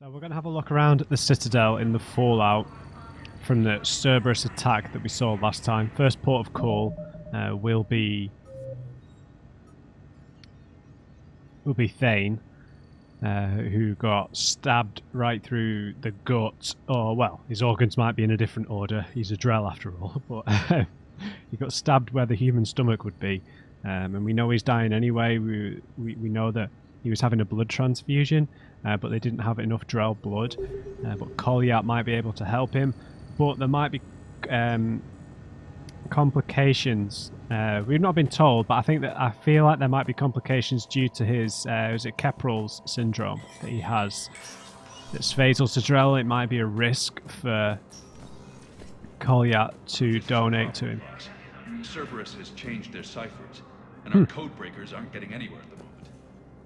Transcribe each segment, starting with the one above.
So we're going to have a look around at the Citadel in the fallout from the Cerberus attack that we saw last time. First port of call will be Thane, who got stabbed right through the gut. Or, well, his organs might be in a different order. He's a Drell after all, but he got stabbed where the human stomach would be. And we know he's dying anyway. We know that he was having a blood transfusion, but they didn't have enough Drell blood. But Kolyat might be able to help him. But there might be complications. We've not been told, but I feel like there might be complications due to his is it Kepral's syndrome that he has. That's fatal to Drell. It might be a risk for Kolyat to donate to him. Cerberus has changed their ciphers, and our code breakers aren't getting anywhere at the moment.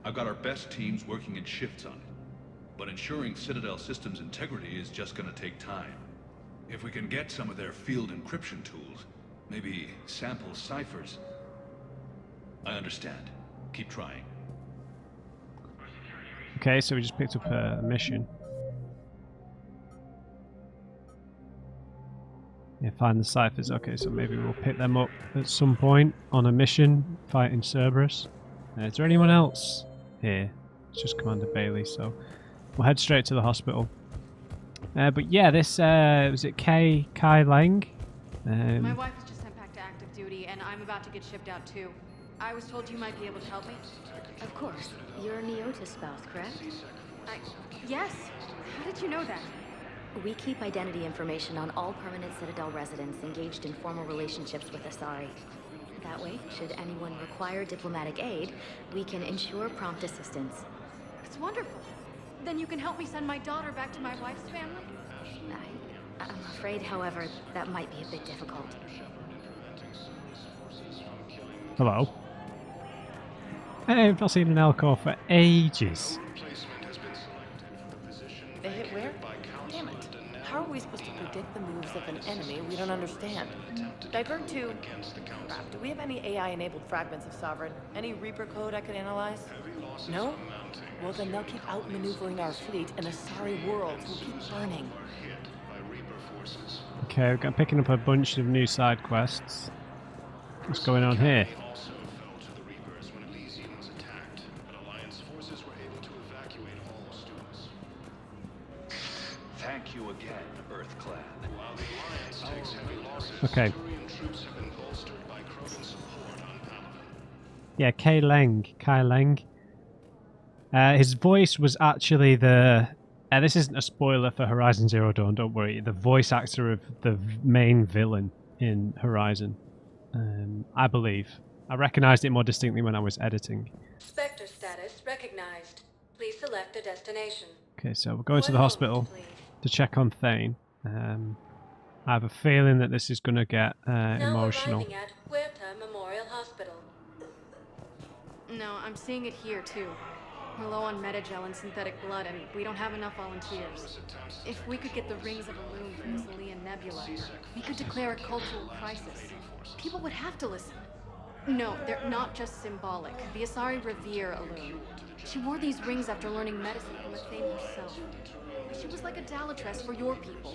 I've got our best teams working in shifts on it, but ensuring Citadel systems integrity is just going to take time. If we can get some of their field encryption tools, maybe sample ciphers. I understand. Keep trying. Okay, so we just picked up a mission. Yeah, find the ciphers. Okay, so maybe we'll pick them up at some point on a mission fighting Cerberus. Is there anyone else here? It's just Commander Bailey, so we'll head straight to the hospital. But yeah, this was it Kai Lang? My wife was just sent back to active duty, and I'm about to get shipped out too. I was told you might be able to help me. Of course. You're Neota's spouse, correct? Yes. How did you know that? We keep identity information on all permanent Citadel residents engaged in formal relationships with Asari. That way, should anyone require diplomatic aid, we can ensure prompt assistance. It's wonderful. Then you can help me send my daughter back to my wife's family? I'm afraid, however, that might be a bit difficult. Hello. Hey, I've not seen an Elcor for ages. They hit where? Damn it. How are we supposed to predict the moves of an enemy we don't understand? Divert to... Crap, do we have any AI-enabled fragments of Sovereign? Any Reaper code I could analyze? No? Well, then they'll keep outmaneuvering our fleet, and Asari worlds will keep burning. Okay, I'm picking up a bunch of new side quests. What's going on here? Thank you again, Earth Clan. Okay. Yeah, Kai Lang. His voice was actually the... this isn't a spoiler for Horizon Zero Dawn, don't worry. The voice actor of the main villain in Horizon, I believe. I recognised it more distinctly when I was editing. Spectre status recognized. Please select a destination. Okay, so we're going to the hospital to check on Thane. I have a feeling that this is going to get emotional. Now arriving at Huerta Memorial Hospital. No, I'm seeing it here too. We're low on metagel and synthetic blood, and we don't have enough volunteers. If we could get the rings of Elune from this Alian nebula, we could declare a cultural crisis. People would have to listen. No, they're not just symbolic. The Asari revere Elune. She wore these rings after learning medicine from the Thane herself. She was like a Dalatress for your people.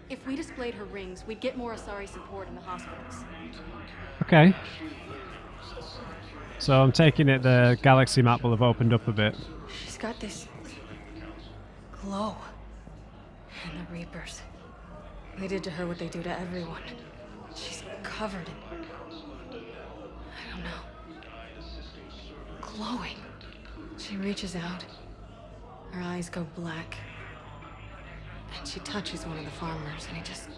If we displayed her rings, we'd get more Asari support in the hospitals. Okay. So I'm taking it the galaxy map will have opened up a bit. She's got this glow. And the Reapers. They did to her what they do to everyone. She's covered in... I don't know. Glowing. She reaches out. Her eyes go black. And she touches one of the farmers, and he just...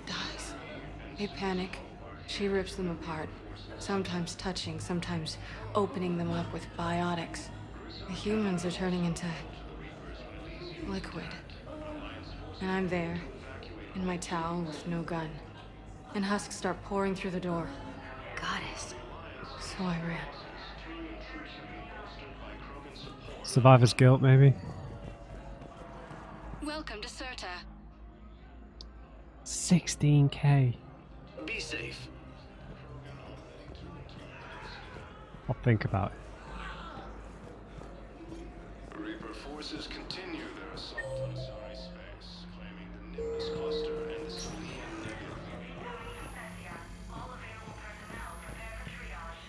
dies. They panic. She rips them apart. Sometimes touching, sometimes opening them up with biotics. The humans are turning into... liquid. And I'm there, in my towel with no gun. And husks start pouring through the door. Goddess. So I ran. Survivor's guilt, maybe? Welcome to Certa. 16k. Be safe. I'll think about it. Reaper Our forces continue their assault on Asari space, claiming the Nimbus cluster and the Salian Nebula. All available personnel prepare for triage.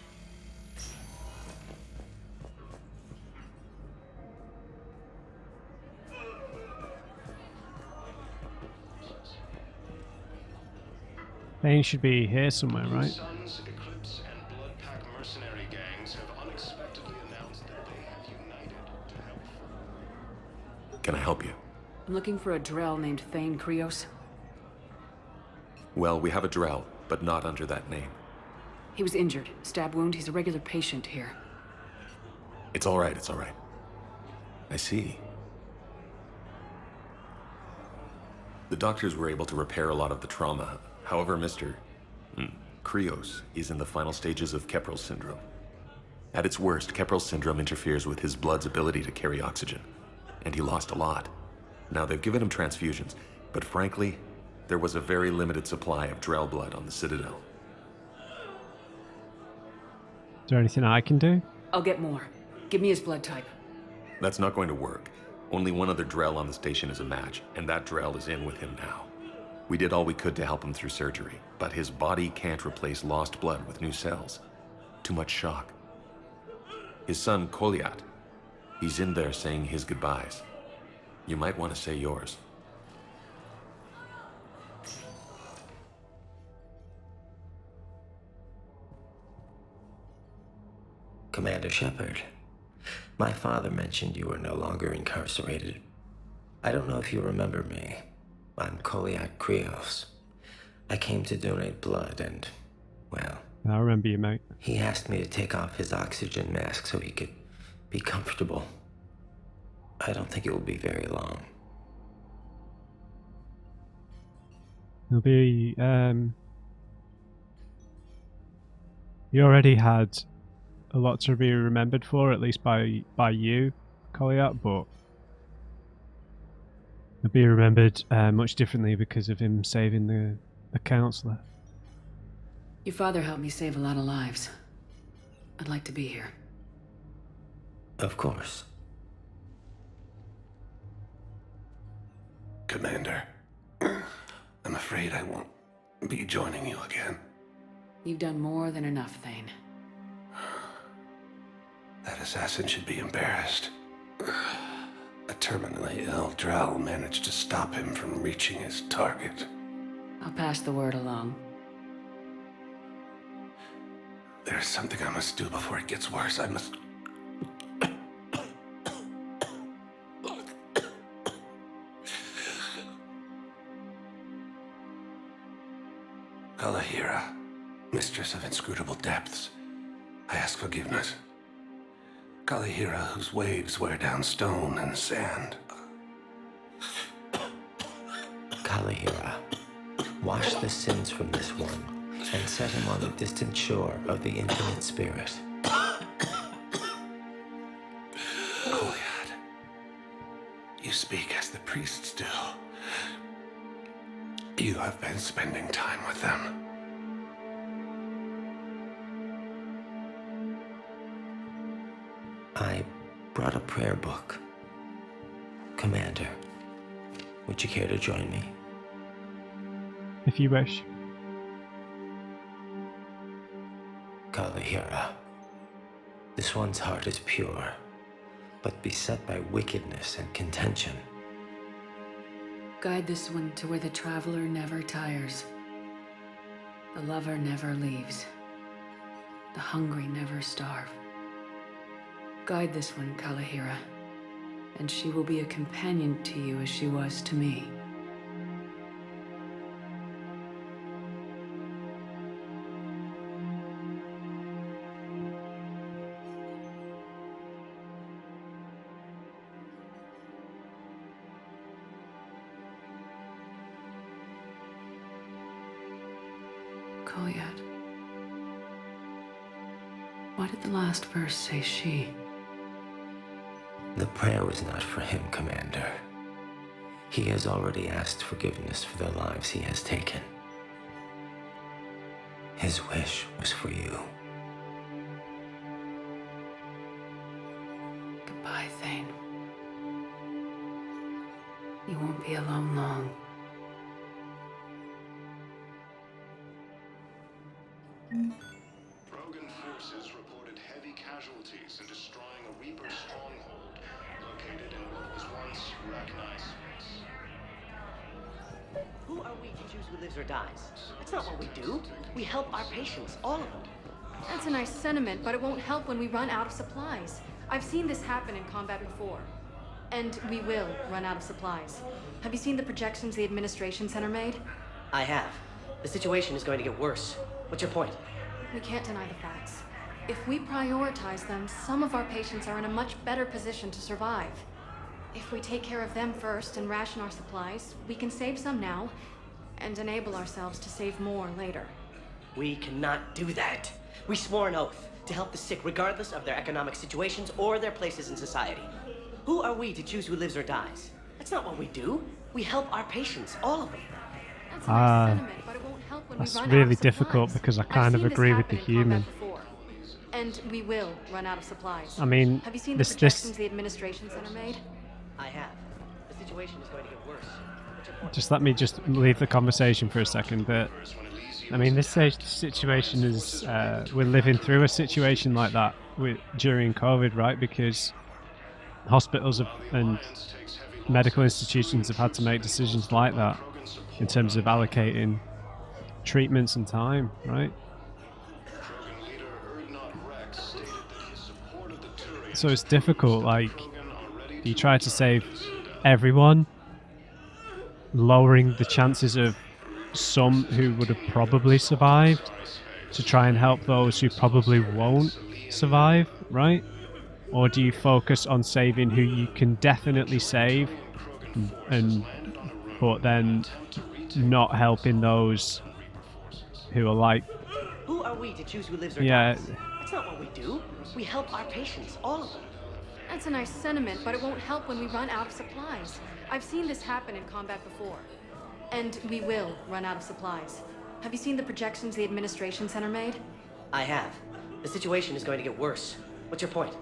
Thane should be here somewhere, right? Sons, Eclipse, and Bloodpack mercenary gangs have unexpectedly announced that they have united to help. Can I help you? I'm looking for a Drell named Thane Krios. Well, we have a Drell, but not under that name. He was injured. Stab wound. He's a regular patient here. It's all right, it's all right. I see. The doctors were able to repair a lot of the trauma. However, Mr. Krios is in the final stages of Keprel's syndrome. At its worst, Keprel's syndrome interferes with his blood's ability to carry oxygen, and he lost a lot. Now, they've given him transfusions, but frankly, there was a very limited supply of Drell blood on the Citadel. Is there anything I can do? I'll get more. Give me his blood type. That's not going to work. Only one other Drell on the station is a match, and that Drell is in with him now. We did all we could to help him through surgery, but his body can't replace lost blood with new cells. Too much shock. His son, Koliat, he's in there saying his goodbyes. You might want to say yours. Commander Shepard, my father mentioned you were no longer incarcerated. I don't know if you remember me. I'm Thane Krios. I came to donate blood and, well... I remember you, mate. He asked me to take off his oxygen mask so he could be comfortable. I don't think it will be very long. It'll be, You already had a lot to be remembered for, at least by you, Koliat, but he'll be remembered much differently because of him saving the counselor. Your father helped me save a lot of lives. I'd like to be here. Of course. Commander, I'm afraid I won't be joining you again. You've done more than enough, Thane. That assassin should be embarrassed. A terminally ill Drell managed to stop him from reaching his target. I'll pass the word along. There's something I must do before it gets worse. I must... Kalahira, mistress of inscrutable depths, I ask forgiveness. Kalahira, whose waves wear down stone and sand. Kalahira, wash the sins from this one and set him on the distant shore of the infinite spirit. Koliad, you speak as the priests do. You have been spending time with them. I brought a prayer book. Commander, would you care to join me? If you wish. Kalahira, this one's heart is pure, but beset by wickedness and contention. Guide this one to where the traveler never tires. The lover never leaves. The hungry never starve. Guide this one, Kalahira, and she will be a companion to you as she was to me. Koliad, why did the last verse say she? The prayer was not for him, Commander. He has already asked forgiveness for the lives he has taken. His wish was for you. Goodbye, Thane. won't be alone long. Rogan forces reported heavy casualties in destroying a Reaper stronghold located in what was once Rachni space. Who are we to choose who lives or dies? That's not what we do. We help our patients, all of them. That's a nice sentiment, but it won't help when we run out of supplies. I've seen this happen in combat before. And we will run out of supplies. Have you seen the projections the Administration Center made? I have. The situation is going to get worse. What's your point? We can't deny the facts. If we prioritize them, some of our patients are in a much better position to survive. If we take care of them first and ration our supplies, we can save some now and enable ourselves to save more later. We cannot do that. We swore an oath to help the sick regardless of their economic situations or their places in society. Who are we to choose who lives or dies? That's not what we do. We help our patients, all of them. That's a nice sentiment, but it won't help when That's we run really out of difficult supplies. because I I've kind of seen this agree with happen the in combat human. before. And we will run out of supplies. I mean, have you seen this- the projections the Administration Center made? I have. The situation is going to get worse. What's your point? Just let me just leave the conversation for a second. But I mean, this situation is we're living through a situation like that during COVID, right? Because hospitals and medical institutions have had to make decisions like that in terms of allocating treatments and time, right? So it's difficult. Like, you try to save everyone, lowering the chances of some who would have probably survived to try and help those who probably won't survive, right? Or do you focus on saving who you can definitely save, but then not helping those who are like, Who are we to choose who lives or yeah, dies? That's not what we do. We help our patients, all of them. That's a nice sentiment, but it won't help when we run out of supplies. I've seen this happen in combat before. And we will run out of supplies. Have you seen the projections the Administration Center made? I have. The situation is going to get worse. What's your point?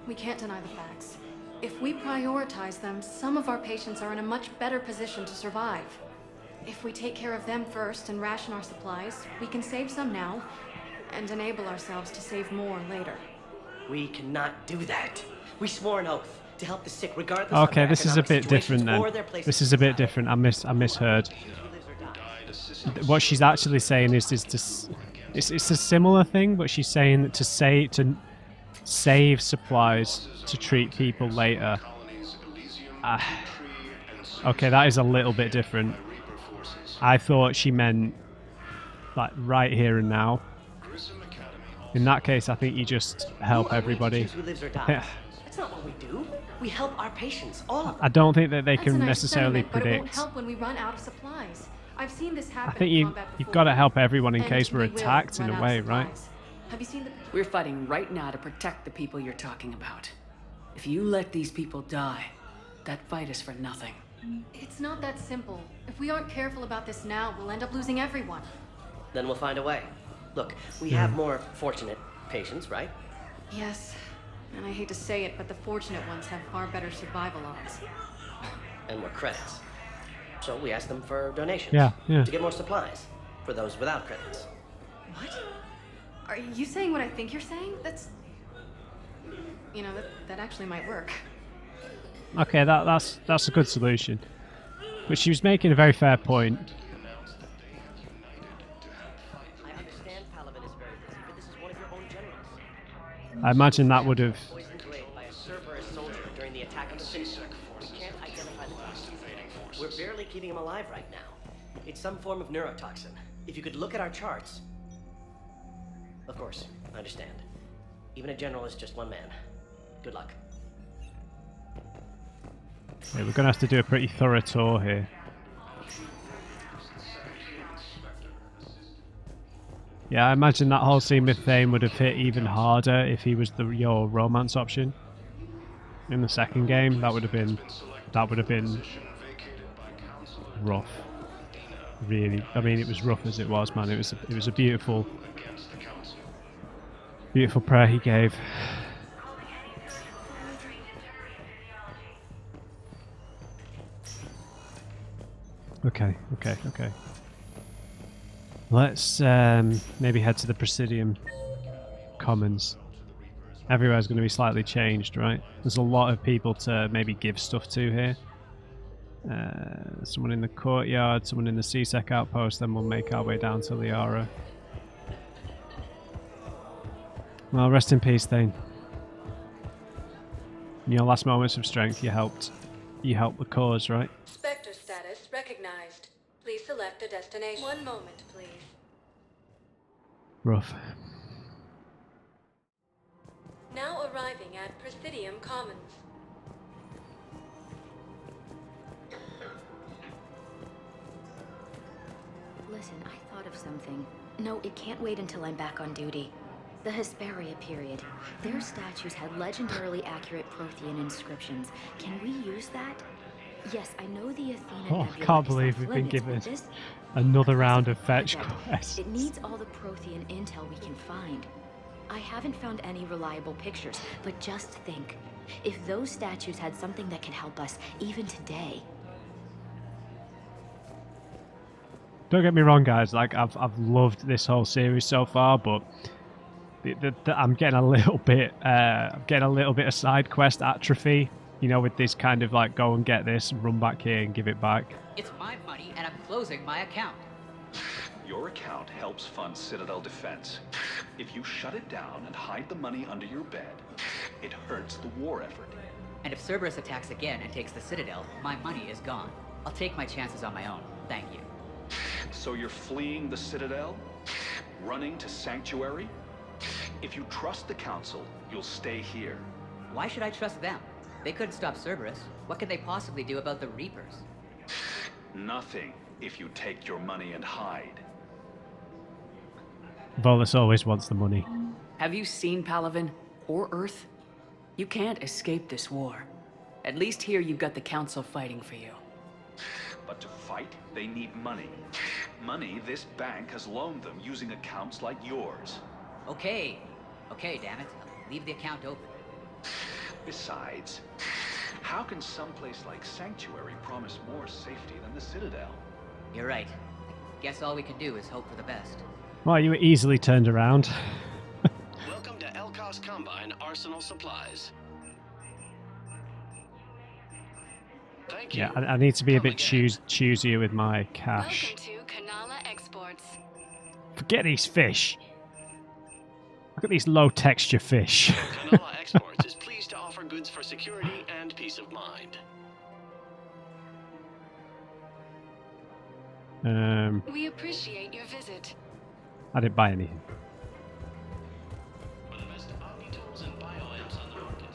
We can't deny the facts. If we prioritize them, some of our patients are in a much better position to survive. If we take care of them first and ration our supplies, we can save some now and enable ourselves to save more later. We cannot do that. We swore an oath to help the sick regardless of okay, their this is a economic bit different situations then. or their places This in is a bit society. different. I misheard. What she's actually saying is it's a similar thing, but she's saying that to save supplies to treat people later. Okay, that is a little bit different. I thought she meant like right here and now. In that case, I think you just help everybody. Who lives or dies? That's not what we do. We help our patients, all of them. I don't think that they That's a can nice necessarily sentiment, but it won't predict. help when we run out of supplies. I've seen this happen I think in combat you've before. got to help everyone in And case we're we will attacked in run a out of way, right? supplies. Have you seen the... We're fighting right now to protect the people you're talking about. If you let these people die, that fight is for nothing. It's not that simple. If we aren't careful about this now, we'll end up losing everyone. Then we'll find a way. Look, we have more fortunate patients, right? Yes, and I hate to say it, but the fortunate ones have far better survival odds. And more credits. So we ask them for donations. Yeah. To get more supplies for those without credits. What? Are you saying what I think you're saying? That's... You know, that actually might work. Okay, that's a good solution. But she was making a very fair point. I understand Paladin is very busy, but this is one of your own generals. I imagine that would have. Poisoned blade by a Cerberus soldier during the attack on the city. We can't identify the toxin. We're barely keeping him alive right now. It's some form of neurotoxin. If you could look at our charts. Of course, I understand. Even a general is just one man. Good luck. Yeah, we're gonna have to do a pretty thorough tour here. Yeah, I imagine that whole scene with Thane would have hit even harder if he was your romance option in the second game. That would have been rough. Really, I mean, it was rough as it was, man. It was a beautiful prayer he gave. Okay. Let's maybe head to the Presidium Commons. Everywhere's going to be slightly changed, right? There's a lot of people to maybe give stuff to here. Someone in the courtyard, someone in the CSEC outpost, then we'll make our way down to Liara. Well, rest in peace, Thane. In your last moments of strength, you helped the cause, right? Spectre status recognized. Please select a destination. One moment, please. Rough. Now arriving at Presidium Commons. Listen, I thought of something. No, it can't wait until I'm back on duty. The Hesperia period. Their statues had legendarily accurate Prothean inscriptions. Can we use that? Yes, I know the Athena Oh, Nebula I can't is believe off we've been limits, given but this another round of fetch project, quests. It needs all the Prothean intel we can find. I haven't found any reliable pictures, but just think. If those statues had something that can help us, even today. Don't get me wrong, guys. Like I've loved this whole series so far, but I'm getting a little bit of side quest atrophy. You know, with this kind of like go and get this, run back here and give it back. It's my money, and I'm closing my account. Your account helps fund Citadel defense. If you shut it down and hide the money under your bed, it hurts the war effort. And if Cerberus attacks again and takes the Citadel, my money is gone. I'll take my chances on my own. Thank you. So you're fleeing the Citadel? Running to Sanctuary? If you trust the Council, you'll stay here. Why should I trust them? They couldn't stop Cerberus. What could they possibly do about the Reapers? Nothing if you take your money and hide. Volus always wants the money. Have you seen Palaven or Earth? You can't escape this war. At least here you've got the Council fighting for you. But to fight, they need money. Money this bank has loaned them using accounts like yours. Okay, damn it. Leave the account open. Besides, how can someplace like Sanctuary promise more safety than the Citadel? You're right. Guess all we can do is hope for the best. Well, you were easily turned around. Welcome to Elkos Combine Arsenal Supplies. Thank you. Yeah, I need to be a bit choosier with my cash. Welcome to Kanala Exports. Forget these fish. Look at these low texture fish. Kanala Exports is pleased to offer goods for security and peace of mind. We appreciate your visit. I didn't buy anything. For the best omni-tools and bioamps on the market.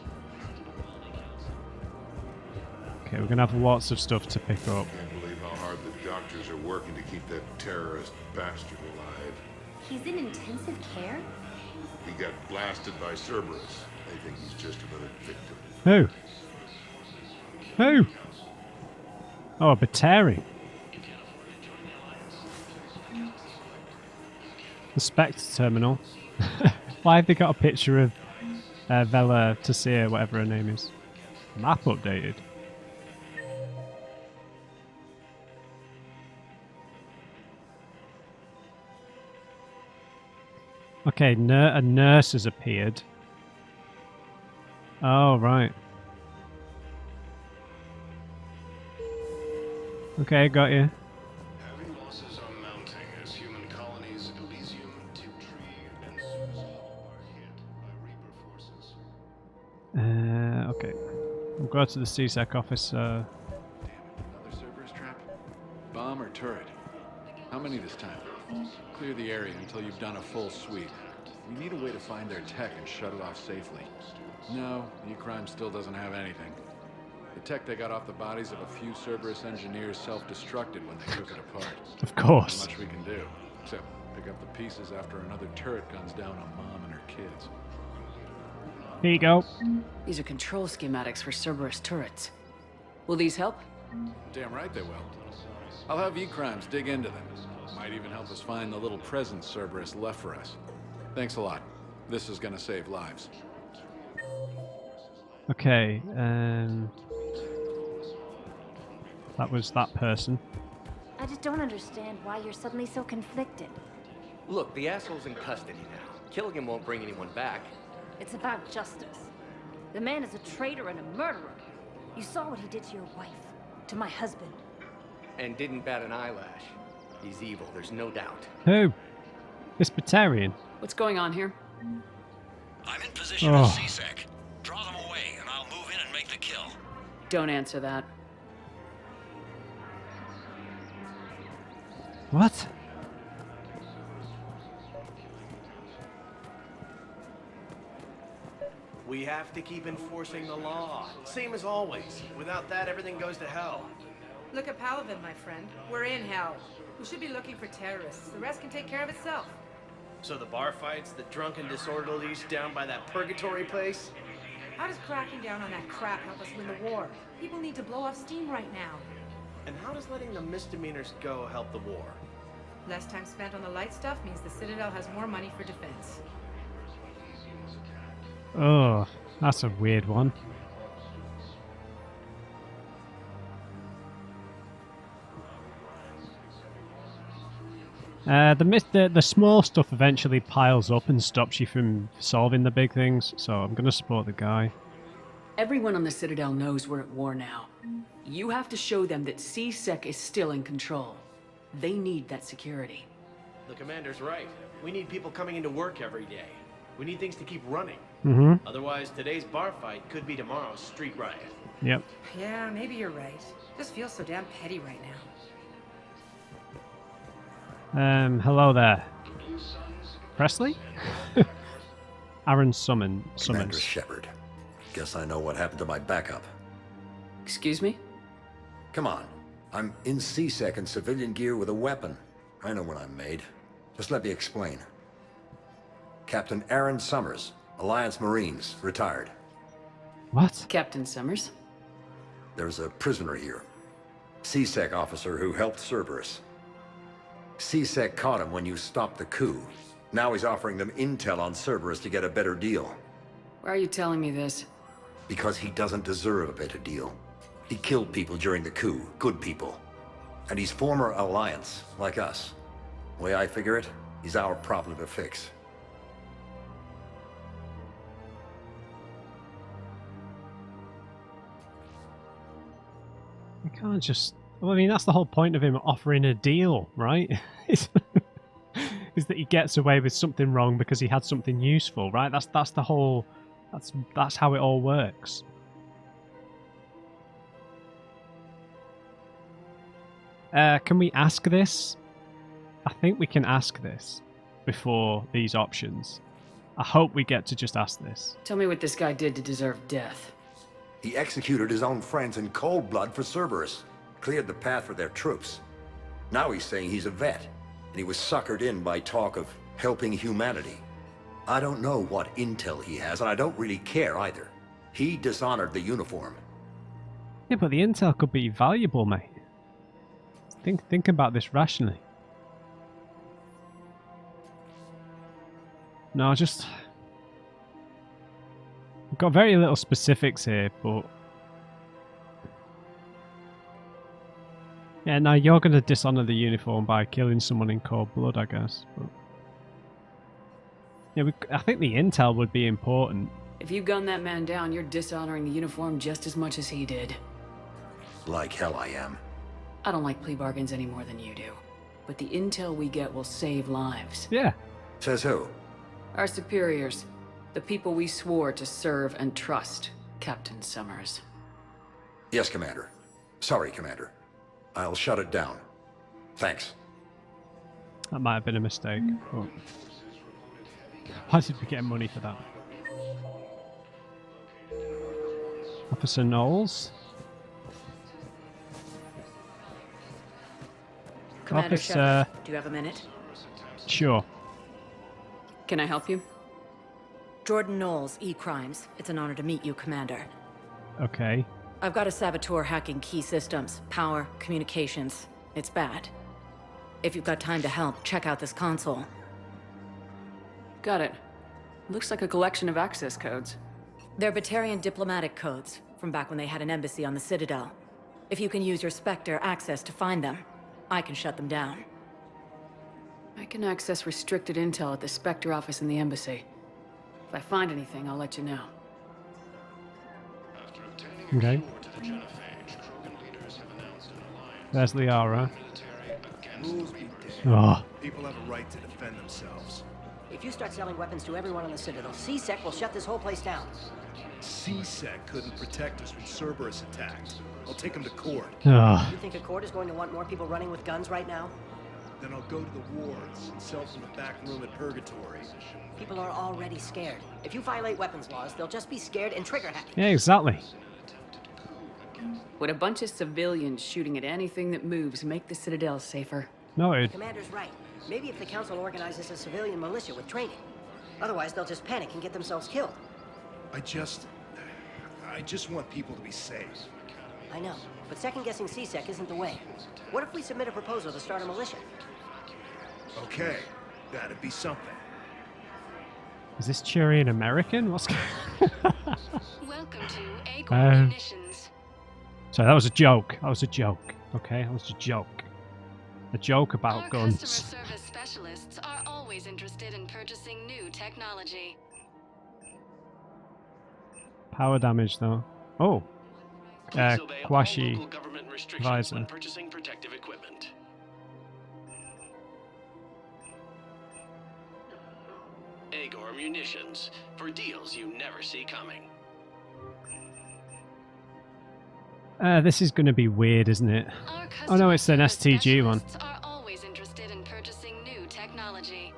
Okay, we're gonna have lots of stuff to pick up. I can't believe how hard the doctors are working to keep that terrorist bastard alive. He's in intensive care? He got blasted by Cerberus. They think he's just another victim. Who? Who? Oh, a Batarian. The Spectre terminal. Why have they got a picture of Vela Tasir, whatever her name is? Map updated. Okay, a nurse has appeared. Oh, right. Okay, got you. Heavy losses are mounting as human colonies Elysium, Tiptree, and Surzal are hit by Reaper forces. Okay. We'll go to the CSEC office. Damn it, another Cerberus trap? Bomb or turret? How many this time? Clear the area until you've done a full sweep. We need a way to find their tech and shut it off safely. No, E-Crime still doesn't have anything. The tech they got off the bodies of a few Cerberus engineers self-destructed when they took it apart. Of course. Not much we can do, except pick up the pieces after another turret guns down on Mom and her kids. Here you go. These are control schematics for Cerberus turrets. Will these help? Damn right they will. I'll have E-Crimes dig into them. Might even help us find the little presents Cerberus left for us. Thanks a lot. This is gonna save lives. Okay, that was that person. I just don't understand why you're suddenly so conflicted. Look, the asshole's in custody now. Killing him won't bring anyone back. It's about justice. The man is a traitor and a murderer. You saw what he did to your wife, to my husband. And didn't bat an eyelash. He's evil, there's no doubt. Who? This Batarian. What's going on here? I'm in position at CSEC. Draw them away, and I'll move in and make the kill. Don't answer that. What? We have to keep enforcing the law. Same as always. Without that, everything goes to hell. Look at Paladin, my friend. We're in hell. We should be looking for terrorists. The rest can take care of itself. So the bar fights, the drunken disorderlies down by that purgatory place? How does cracking down on that crap help us win the war? People need to blow off steam right now. And how does letting the misdemeanors go help the war? Less time spent on the light stuff means the Citadel has more money for defense. Oh, that's a weird one. The small stuff eventually piles up and stops you from solving the big things, so I'm going to support the guy. Everyone on the Citadel knows we're at war now. You have to show them that CSEC is still in control. They need that security. The commander's right. We need people coming into work every day. We need things to keep running. Mm-hmm. Otherwise, today's bar fight could be tomorrow's street riot. Yep. Yeah, maybe you're right. Just feels so damn petty right now. Hello there. Presley? Aaron Summons. Commander Shepard. Guess I know what happened to my backup. Excuse me? Come on. I'm in CSEC in civilian gear with a weapon. I know what I'm made. Just let me explain. Captain Aaron Summers, Alliance Marines, retired. What? Captain Summers? There's a prisoner here. CSEC officer who helped Cerberus. CSEC caught him when you stopped the coup. Now he's offering them intel on Cerberus to get a better deal. Why are you telling me this? Because he doesn't deserve a better deal. He killed people during the coup, good people. And he's former Alliance, like us. The way I figure it, he's our problem to fix. You can't just... Well, I mean, that's the whole point of him offering a deal, right? is that he gets away with something wrong because he had something useful, right? That's the whole... That's how it all works. Can we ask this? I think we can ask this before these options. I hope we get to just ask this. Tell me what this guy did to deserve death. He executed his own friends in cold blood for Cerberus. Cleared the path for their troops. Now he's saying he's a vet, and he was suckered in by talk of helping humanity. I don't know what intel he has, and I don't really care either. He dishonored the uniform. Yeah, but the intel could be valuable, mate. Think about this rationally. No, just... We've got very little specifics here, but... Yeah, now you're going to dishonor the uniform by killing someone in cold blood, I guess. But... Yeah, I think the intel would be important. If you gun that man down, you're dishonoring the uniform just as much as he did. Like hell I am. I don't like plea bargains any more than you do. But the intel we get will save lives. Yeah. Says who? Our superiors. The people we swore to serve and trust, Captain Summers. Yes, Commander. Sorry, Commander. I'll shut it down. Thanks. That might have been a mistake. But... Why did we get money for that? Officer Knowles? Commander Officer... Shepard, do you have a minute? Sure. Can I help you? Jordan Knowles, E-Crimes. It's an honor to meet you, Commander. Okay. I've got a saboteur hacking key systems, power, communications. It's bad. If you've got time to help, check out this console. Got it. Looks like a collection of access codes. They're Batarian diplomatic codes, from back when they had an embassy on the Citadel. If you can use your Spectre access to find them. I can shut them down. I can access restricted intel at the Spectre office in the embassy. If I find anything, I'll let you know. Okay. There's Liara. Rules be damned. Oh. People have a right to defend themselves. If you start selling weapons to everyone on the Citadel, C-Sec will shut this whole place down. C-Sec couldn't protect us when Cerberus attacked. I'll take them to court. Oh. You think a court is going to want more people running with guns right now? Then I'll go to the wards and sell from the back room at Purgatory. People are already scared. If you violate weapons laws, they'll just be scared and trigger happy. Yeah, exactly. Would a bunch of civilians shooting at anything that moves make the Citadel safer? No, The commander's right. Maybe if the council organizes a civilian militia with training. Otherwise, they'll just panic and get themselves killed. I just want people to be safe. I know, but second-guessing C-Sec isn't the way. What if we submit a proposal to start a militia? Okay, that'd be something. Is this Cheery an American? What's Welcome to Agor Munitions. So that was a joke. That was a joke. Okay, that was a joke. A joke about Our guns. customer service specialists are always interested in purchasing new technology. Power damage though. Oh. Quashi visor. When purchasing protective equipment. Agor Munitions, for deals you never see coming. This is going to be weird, isn't it? Oh no, it's an STG one. Are always interested in purchasing new technology.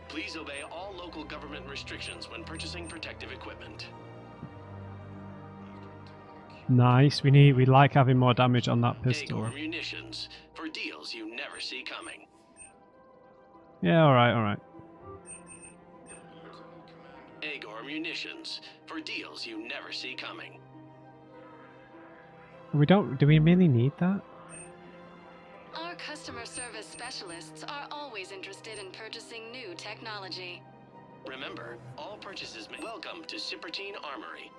Please obey all local government restrictions when purchasing protective equipment. Nice. We like having more damage on that pistol. Agor Munitions, for deals you never see coming. Yeah, alright, alright. Agor Munitions, for deals you never see coming. Do we really need that? Our customer service specialists are always interested in purchasing new technology. Remember, all purchases may welcome to Cipertine Armory.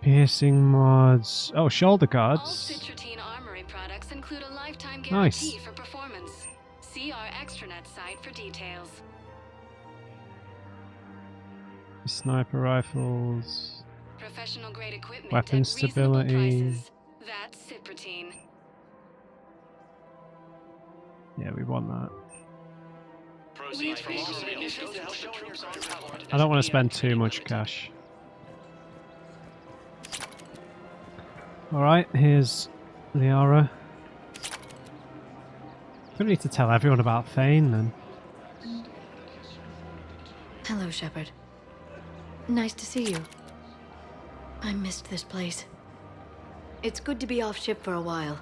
Piercing mods. Oh, shoulder All guards. Citrotine Armory products include a lifetime Nice. guarantee for performance. See our extranet site for details. Sniper rifles. Professional grade equipment Weapon at reasonable stability. prices. That's Ciprotine. Yeah, we want that. Proceeds from all sales go to help the troops on power. I don't want to spend too much cash. Alright, here's Liara. We need to tell everyone about Thane then. Hello, Shepard. Nice to see you. I missed this place. It's good to be off ship for a while.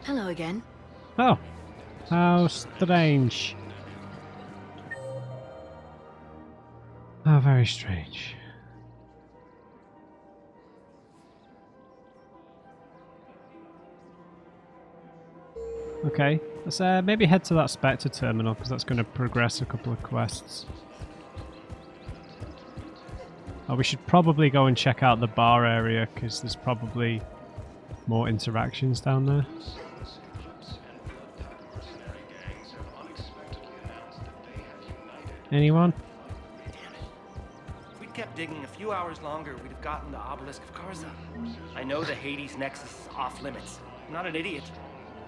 Hello again. Oh, how strange. How very strange. Okay, let's maybe head to that Spectre terminal because that's going to progress a couple of quests. Oh, we should probably go and check out the bar area because there's probably more interactions down there. Anyone? If we'd kept digging a few hours longer, we'd have gotten the obelisk of Karza. I know the Hades Nexus is off limits. I'm not an idiot.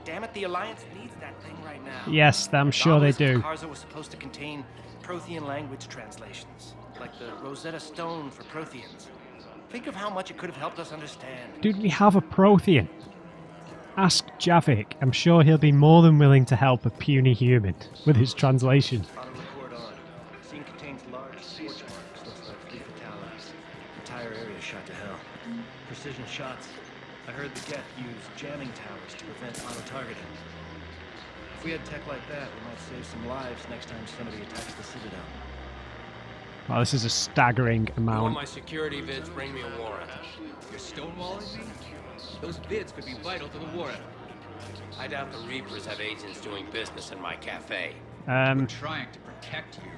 Damn it, the Alliance needs that thing right now. Yes, I'm sure they do. Karza was supposed to contain Prothean language translations, like the Rosetta Stone for Protheans. Think of how much it could have helped us understand. Dude, we have a Prothean. Ask Javik. I'm sure he'll be more than willing to help a puny human with his translation. The scene contains large scorch marks, looks like 3 fatalities. The entire area shot to hell. Precision shots. I heard the Geth use jamming towers to prevent auto-targeting. If we had tech like that, we might save some lives next time somebody attacks the Citadel. Wow, this is a staggering You want amount. my security vids, bring me a warrant. You're stonewalling me? Those vids could be vital to the war effort. I doubt the Reapers have agents doing business in my cafe. Um, Trying to protect you.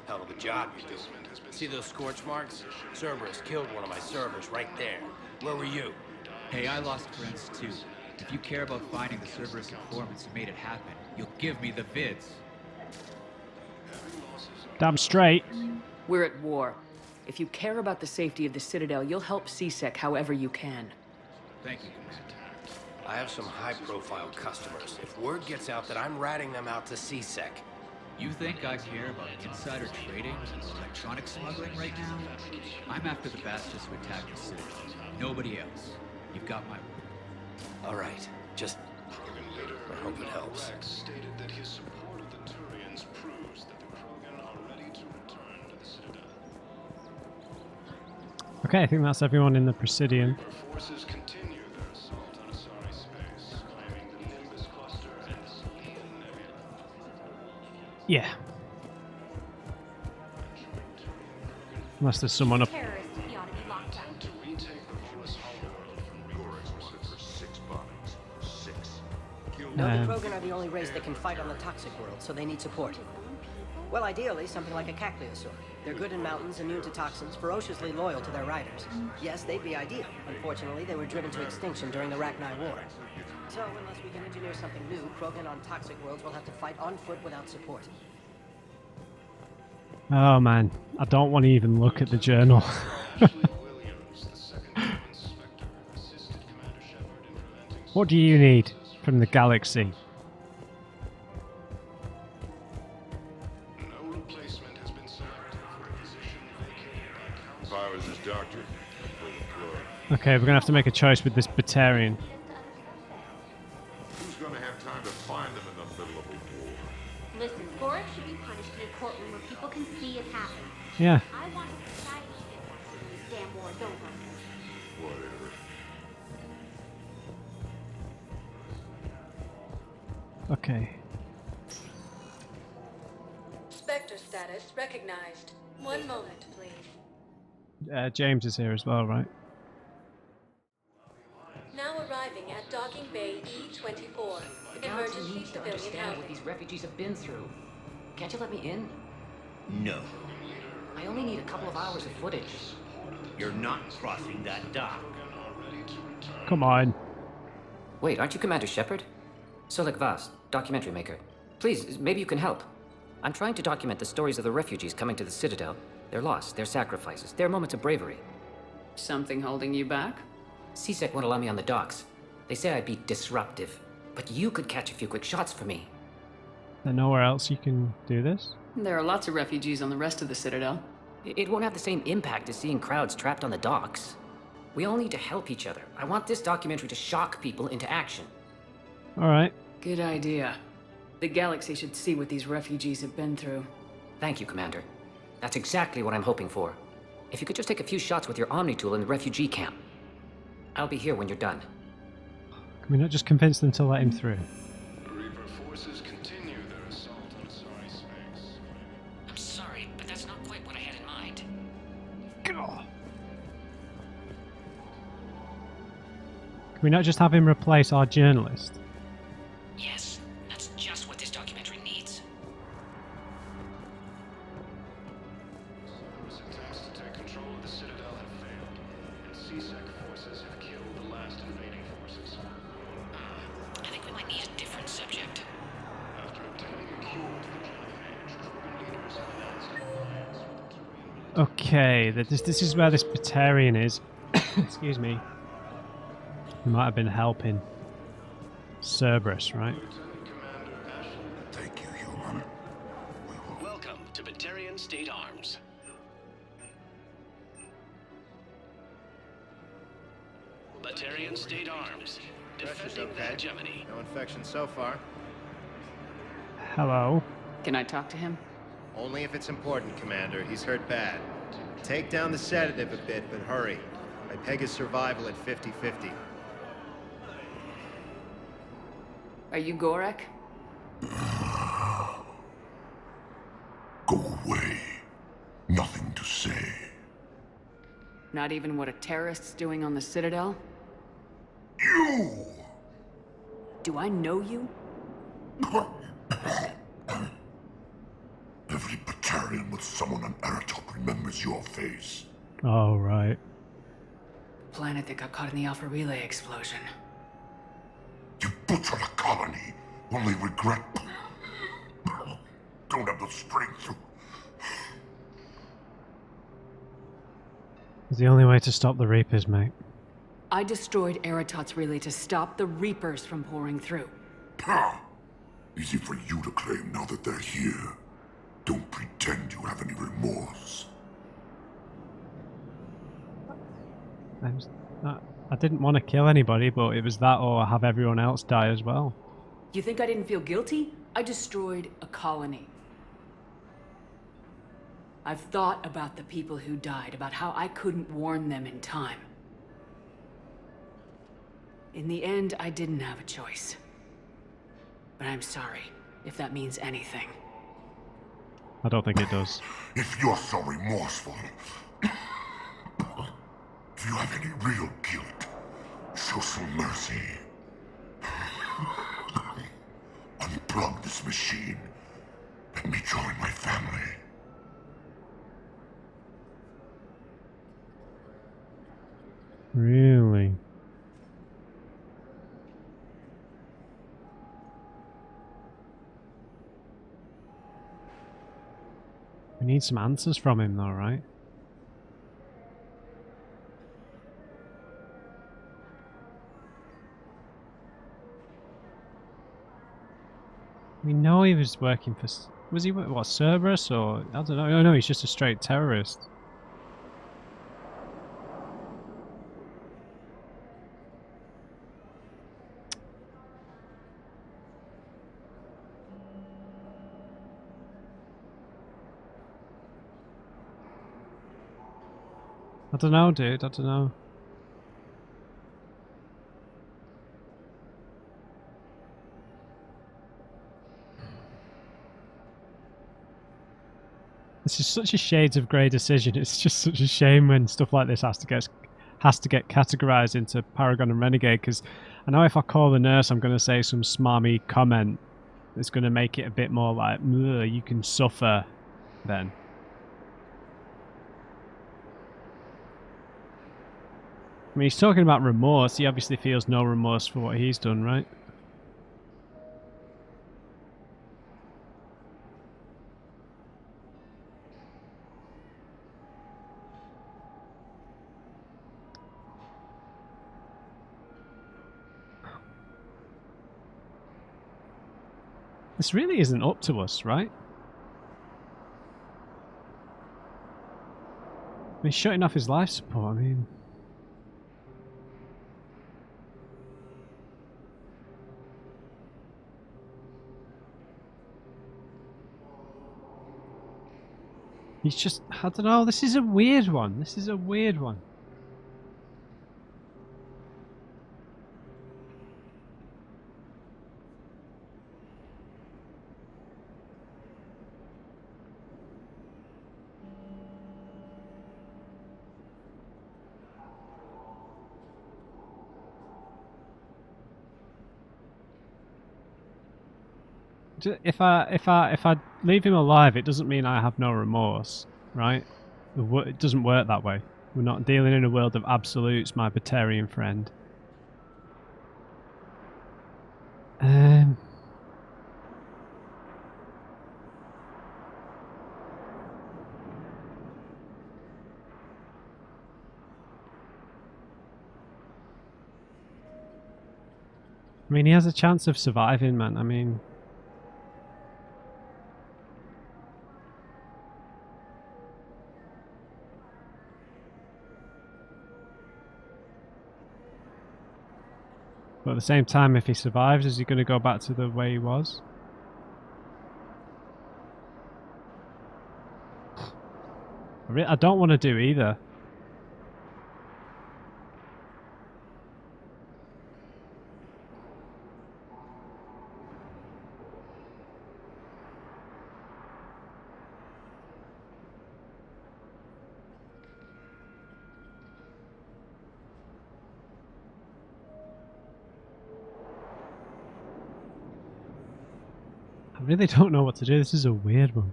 Hell of a job you're doing. See those scorch marks? Cerberus killed one of my servers right there. Where were you? Hey, I lost friends too. If you care about finding the Cerberus informants who made it happen, you'll give me the vids. Damn straight. We're at war. If you care about the safety of the Citadel, you'll help CSEC however you can. Thank you, Commander. I have some high-profile customers. If word gets out that I'm ratting them out to CSEC. You think I care about insider trading or electronic smuggling right now? I'm after the bastards who attacked the Citadel. Nobody else. You've got my word. All right. Just... I hope it helps. Balak stated that his support of the Turians proves that the Krogan are ready to return to the Citadel. Okay, I think that's everyone in the Presidium. Forces continue their assault on Asari space, claiming the Nimbus cluster and the Selenian Nebula. Yeah. Unless there's someone up. Terrorists, he ought to be locked up. To retake the Horus homeworld from Gorix wanted for 6 bombings. 6. No, the Krogan are the only race that can fight on the toxic world, so they need support. Well, ideally, something like a Cacliosaur. They're good in mountains, immune to toxins, ferociously loyal to their riders. Yes, they'd be ideal. Unfortunately, they were driven to extinction during the Rachni War. So, unless we can engineer something new, Krogan on toxic worlds will have to fight on foot without support. Oh man, I don't want to even look at the journal. What do you need from the galaxy? No replacement has been selected for a position vacated by If I was his doctor, I'd pull the plug. Okay, we're gonna have to make a choice with this Batarian. Who's gonna have time to find them in the middle of a war? Listen, Gorix should be punished in a courtroom where people can see it happen. Yeah. I want a society to get back to these damn wars over. Whatever. Okay. Spectre status recognized. One moment, please. James is here as well, right? Now arriving at docking bay E-24. The galaxy Emergency needs to civilian understand what housing. these refugees have been through. Can't you let me in? No. I only need a couple of hours of footage. You're not crossing that dock. Come on. Wait, aren't you Commander Shepard? Solek Vast, documentary maker. Please, maybe you can help. I'm trying to document the stories of the refugees coming to the Citadel. Their loss, their sacrifices, their moments of bravery. Something holding you back? CSEC won't allow me on the docks. They say I'd be disruptive. But you could catch a few quick shots for me. There's nowhere else you can do this? There are lots of refugees on the rest of the Citadel. It won't have the same impact as seeing crowds trapped on the docks. We all need to help each other. I want this documentary to shock people into action. Alright. Good idea. The galaxy should see what these refugees have been through. Thank you, Commander. That's exactly what I'm hoping for. If you could just take a few shots with your Omni tool in the refugee camp. I'll be here when you're done. Can we not just convince them to let him through? Reaper forces continue their assault on Asari space. I'm sorry, but that's not quite what I had in mind. Can we not just have him replace our journalist? Yes, that's just what this documentary needs. Cerberus attempts to take control of the Citadel have failed, and CSEC forces have killed the last invading forces. I think we might need a different subject. After obtaining a cure to the Genophage, Krogan leaders have announced an alliance with the Turian. Okay, this is where this Batarian is. Excuse me. He might have been helping Cerberus, right? Thank you, human. Welcome to Batarian State Arms. Batarian State Arms. Defending the hegemony. No infection so far. Hello. Can I talk to him? Only if it's important, Commander. He's hurt bad. Take down the sedative a bit, but hurry. I peg his survival at 50-50. Are you Gorek? Go away. Nothing to say. Not even what a terrorist's doing on the Citadel? You! Do I know you? Every Batarian but someone on Aratok remembers your face. Oh, right. Planet that got caught in the Alpha Relay explosion. You butchered a colony, only regret. Don't have the strength to... It's the only way to stop the Reapers, mate. I destroyed Eratot's relay to stop the Reapers from pouring through. Easy for you to claim now that they're here. Don't pretend you have any remorse. I didn't want to kill anybody, but it was that or have everyone else die as well. You think I didn't feel guilty? I destroyed a colony. I've thought about the people who died, about how I couldn't warn them in time. In the end, I didn't have a choice. But I'm sorry, if that means anything. I don't think it does. If you're so remorseful, if you have any real guilt, show some mercy. Unplug this machine. Let me join my family. Really? We need some answers from him though, right? We know he was working for... Was he, what, Cerberus or... I don't know. Oh no, he's just a straight terrorist. I don't know, dude. I don't know. This is such a shades of grey decision. It's just such a shame when stuff like this has to get categorized into Paragon and Renegade, because I know if I call the nurse, I'm going to say some smarmy comment that's going to make it a bit more like, you can suffer then. I mean, he's talking about remorse. He obviously feels no remorse for what he's done, right? This really isn't up to us, right? I mean, shutting off his life support, I mean... He's just, I don't know, this is a weird one. This is a weird one. If I leave him alive, it doesn't mean I have no remorse, right? It doesn't work that way. We're not dealing in a world of absolutes, my Batarian friend. I mean, he has a chance of surviving, man. I mean... But at the same time, if he survives, is he going to go back to the way he was? I don't want to do either. I really don't know what to do. This is a weird one.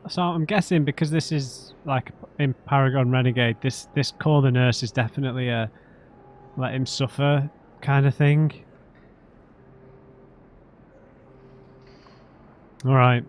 So I'm guessing because this is like in Paragon Renegade, this call the nurse is definitely a let him suffer kind of thing. All right.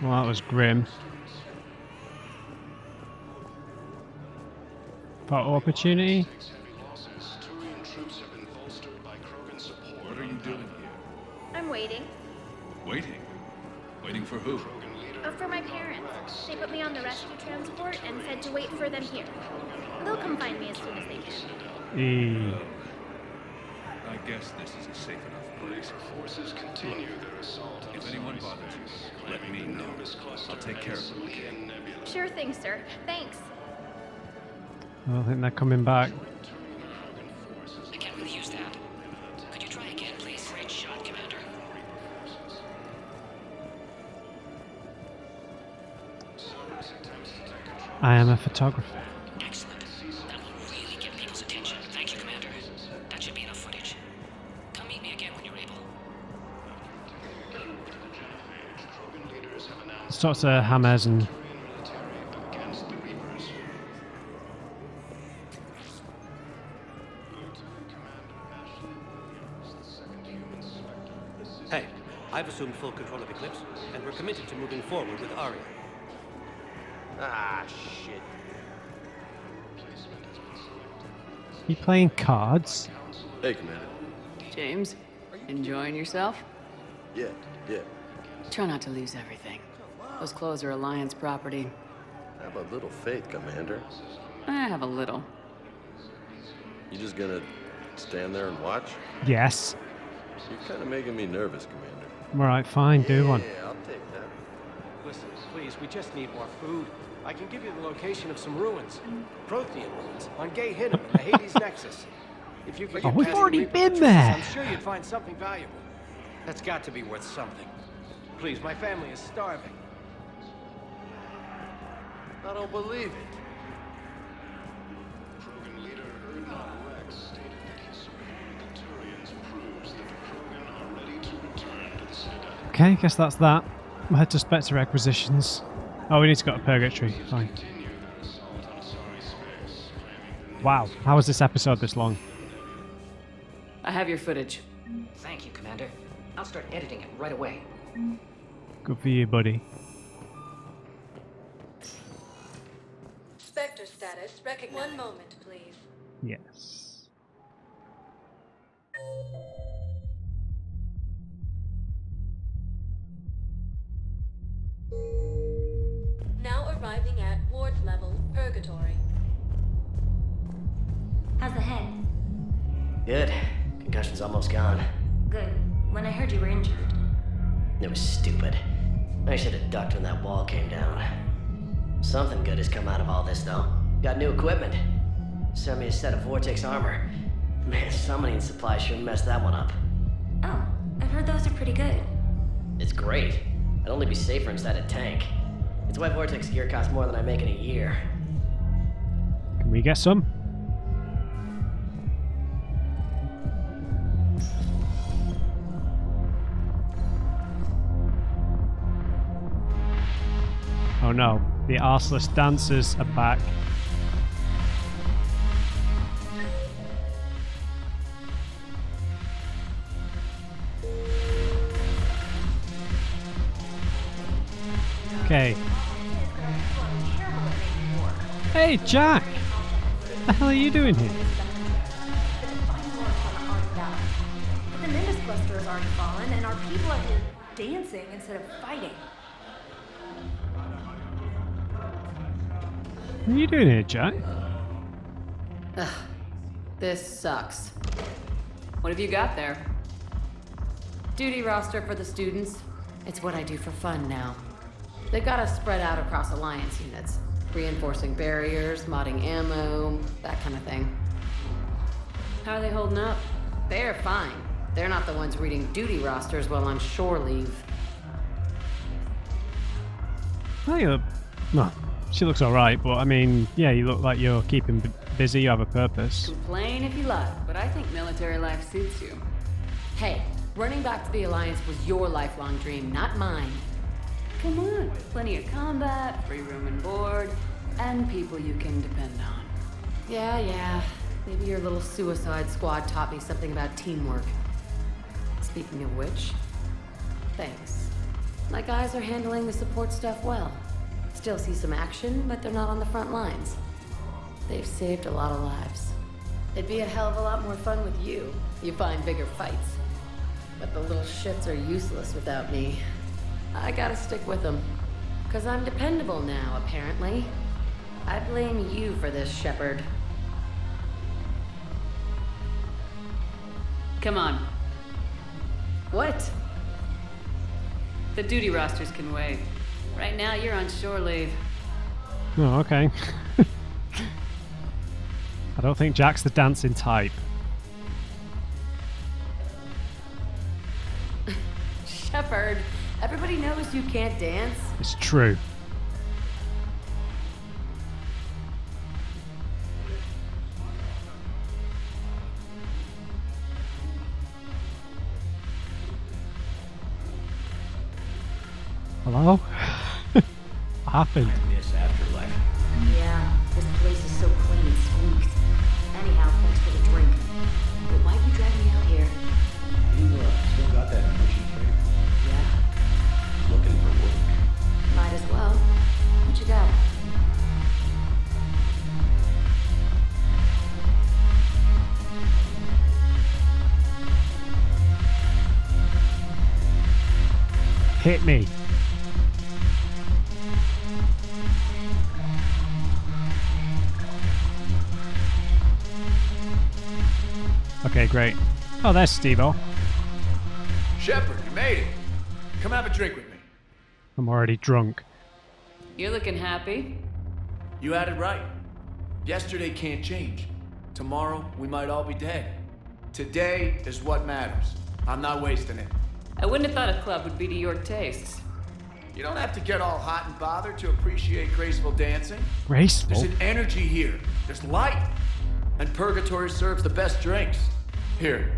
Well, that was grim. Photo opportunity. What are you doing here? I'm waiting. Waiting? Waiting for who? Oh, for my parents. They put me on the rescue transport and said to wait for them here. They'll come find me as soon as they can. I guess this is a safe enough place. Forces continue their assault. If anyone bothers you, let me know. I'll take care of them. Sure thing, sir. Thanks. I think they're coming back. I can't really use that. Could you try again, please? Great shot, Commander. I am a photographer. Excellent. That will really get people's attention. Thank you, Commander. That should be enough footage. Come meet me again when you're able. Let's talk to Hammers and... Hey, I've assumed full control of Eclipse, and we're committed to moving forward with Aria. Ah, shit. You playing cards? Hey, Commander. James, enjoying yourself? Yeah. Try not to lose everything. Those clothes are Alliance property. Have a little faith, Commander. I have a little. You just gonna stand there and watch? Yes. You're kind of making me nervous, Commander. Alright, fine, do one. Yeah, I'll take that. Listen, please, we just need more food. I can give you the location of some ruins. Prothean ruins on Gay Hinnom in the Hades Nexus. If you could get we've past the already Reaper been patrols, there. I'm sure you'd find something valuable. That's got to be worth something. Please, my family is starving. I don't believe it. Krogan leader Erdnot Rex stated that his support of the Batarians proves that the Krogan are ready to return to the Citadel. Okay, guess that's that. We'll head to Spectre Requisitions. Oh, we need to go to Purgatory. Fine. Wow, how was this episode this long? I have your footage. Thank you, Commander. I'll start editing it right away. Good for you, buddy. Spectre status recognized. 1 moment, please. Yes. Now arriving at ward level Purgatory. How's the head? Good. Concussion's almost gone. Good. When I heard you were injured. It was stupid. I should have ducked when that wall came down. Something good has come out of all this, though. Got new equipment. Sent me a set of Vortex armor. Man, summoning supply sure messed that one up. Oh, I've heard those are pretty good. It's great. I'd only be safer inside a tank. It's why Vortex gear costs more than I make in a year. Can we get some? Oh no, the arseless dancers are back. Okay. Hey, Jack! What the hell are you doing here? The Nimbus cluster has already fallen, and our people are here dancing instead of fighting. What are you doing here, Jack? Ugh, this sucks. What have you got there? Duty roster for the students. It's what I do for fun now. They got us spread out across Alliance units. Reinforcing barriers, modding ammo, that kind of thing. How are they holding up? They're fine. They're not the ones reading duty rosters while on shore leave. Well, she looks alright, but I mean, yeah, you look like you're keeping busy, you have a purpose. Complain if you like, but I think military life suits you. Hey, running back to the Alliance was your lifelong dream, not mine. Come on, plenty of combat, free room and board, and people you can depend on. Yeah. Maybe your little suicide squad taught me something about teamwork. Speaking of which, thanks. My guys are handling the support stuff well. Still see some action, but they're not on the front lines. They've saved a lot of lives. It'd be a hell of a lot more fun with you. You find bigger fights. But the little shits are useless without me. I gotta stick with them. 'Cause I'm dependable now, apparently. I blame you for this, Shepard. Come on. What? The duty rosters can wait. Right now, you're on shore leave. Oh, okay. I don't think Jack's the dancing type. Shepard, everybody knows you can't dance. It's true. Hello? What happened? This afterlife. Yeah, this place is so clean and squeaks. Anyhow, thanks for the drink. But why'd you drag me out here? You still got that immersion training? Yeah. Looking for work. Might as well. What you got? Hit me. Okay, great. Oh, there's Steve-O. Shepard, you made it. Come have a drink with me. I'm already drunk. You're looking happy. You had it right. Yesterday can't change. Tomorrow, we might all be dead. Today is what matters. I'm not wasting it. I wouldn't have thought a club would be to your tastes. You don't have to get all hot and bothered to appreciate graceful dancing. Graceful? There's an energy here. There's light. And Purgatory serves the best drinks. Here.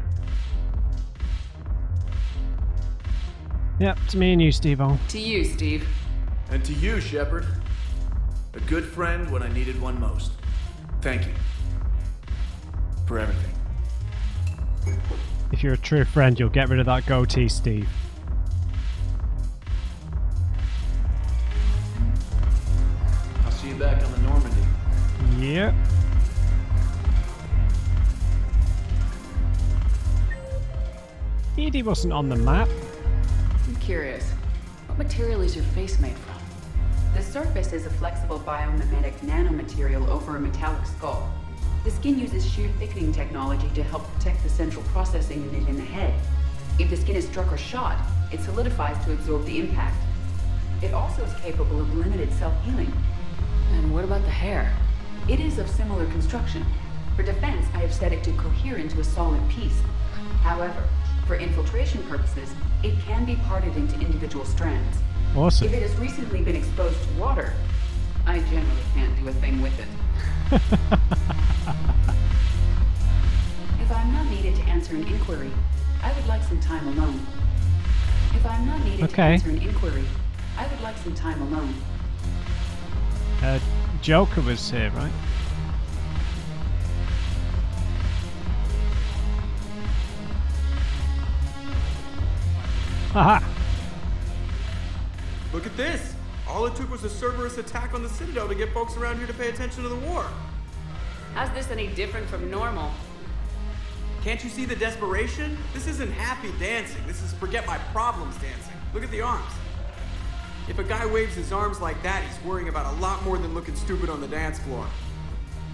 Yep, to me and you, Steve-O. To you, Steve. And to you, Shepard. A good friend when I needed one most. Thank you. For everything. If you're a true friend, you'll get rid of that goatee, Steve. I'll see you back on the Normandy. Yep. Edie wasn't on the map. I'm curious. What material is your face made from? The surface is a flexible biomimetic nanomaterial over a metallic skull. The skin uses shear thickening technology to help protect the central processing unit in the head. If the skin is struck or shot, it solidifies to absorb the impact. It also is capable of limited self-healing. And what about the hair? It is of similar construction. For defense, I have set it to cohere into a solid piece. However, for infiltration purposes, it can be parted into individual strands. Awesome. If it has recently been exposed to water, I generally can't do a thing with it. If I'm not needed to answer an inquiry, I would like some time alone. If I'm not needed to answer an inquiry, I would like some time alone. Joker was here, right? Haha! Look at this! All it took was a Cerberus attack on the Citadel to get folks around here to pay attention to the war. How's this any different from normal? Can't you see the desperation? This isn't happy dancing. This is forget my problems dancing. Look at the arms. If a guy waves his arms like that, he's worrying about a lot more than looking stupid on the dance floor.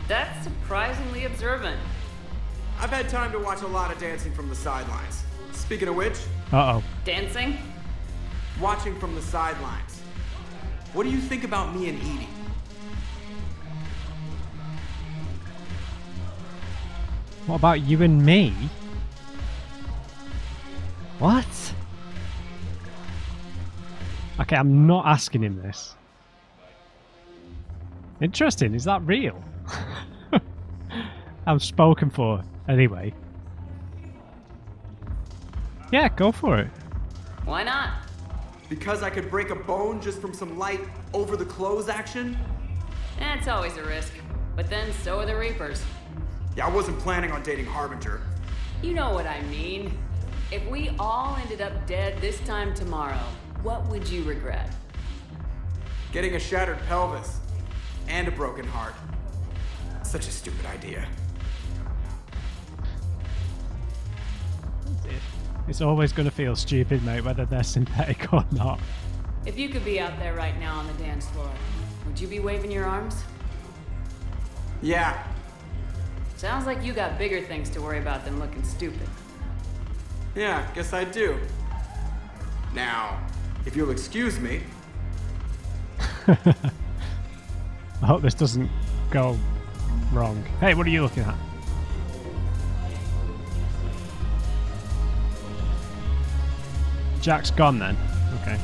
That's surprisingly observant. I've had time to watch a lot of dancing from the sidelines. Speaking of which... Uh-oh. Dancing? Watching from the sidelines. What do you think about me and Edie? What about you and me? What? Okay, I'm not asking him this. Interesting, is that real? I'm spoken for, anyway. Yeah, go for it. Why not? Because I could break a bone just from some light over-the-clothes action? It's always a risk. But then so are the Reapers. Yeah, I wasn't planning on dating Harbinger. You know what I mean. If we all ended up dead this time tomorrow, what would you regret? Getting a shattered pelvis. And a broken heart. Such a stupid idea. It's always going to feel stupid, mate, whether they're synthetic or not. If you could be out there right now on the dance floor, would you be waving your arms? Yeah. Sounds like you got bigger things to worry about than looking stupid. Yeah, guess I do. Now, if you'll excuse me. I hope this doesn't go wrong. Hey, what are you looking at? Jack's gone then. Okay.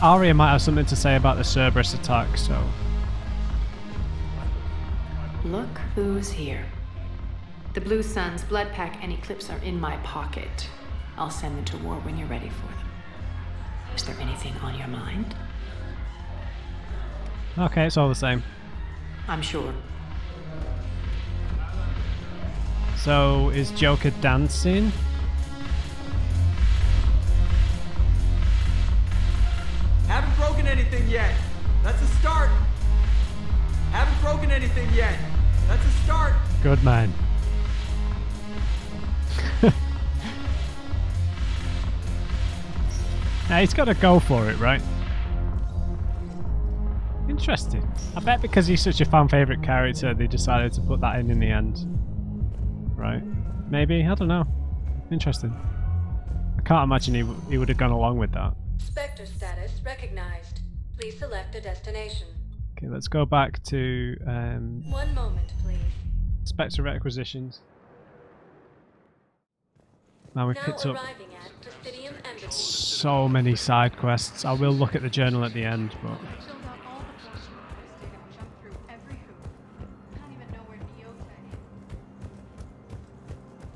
Arya might have something to say about the Cerberus attack, so... Look who's here. The Blue Suns, Bloodpack, and Eclipse are in my pocket. I'll send them to war when you're ready for them. Is there anything on your mind? Okay, it's all the same. I'm sure. So, is Joker dancing? Haven't broken anything yet. That's a start. Haven't broken anything yet. That's a start. Good man. Now he's got to go for it, right? Interesting. I bet because he's such a fan favourite character, they decided to put that in the end. Right? Maybe? I don't know. Interesting. I can't imagine he would have gone along with that. Spectre status recognized. Please select a destination. Okay, let's go back to 1 moment, please. Spectre requisitions. Now we've picked up so many side quests. I will look at the journal at the end, but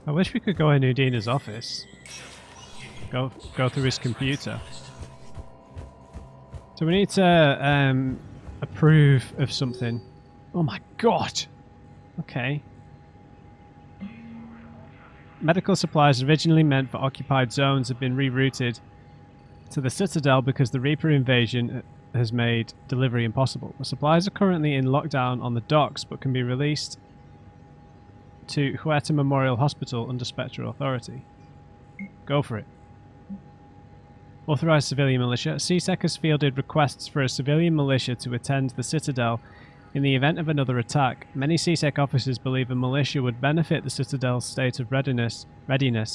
I wish we could go in Udina's office. Go through his computer. So we need to approve of something. Oh my god! Okay. Medical supplies originally meant for occupied zones have been rerouted to the Citadel because the Reaper invasion has made delivery impossible. The supplies are currently in lockdown on the docks but can be released to Huerta Memorial Hospital under Spectre authority. Go for it. Authorized civilian militia. CSEC has fielded requests for a civilian militia to attend the Citadel in the event of another attack. Many CSEC officers believe a militia would benefit the Citadel's state of readiness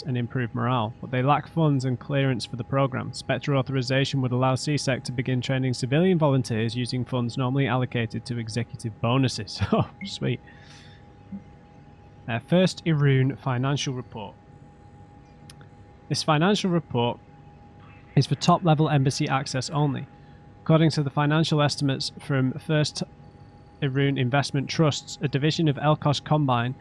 and improve morale, but they lack funds and clearance for the program. Spectre authorization would allow CSEC to begin training civilian volunteers using funds normally allocated to executive bonuses. Oh, sweet. First Irun financial report. This financial report is for top-level embassy access only. According to the financial estimates from First Irun Investment Trusts, a division of Elkos Combine,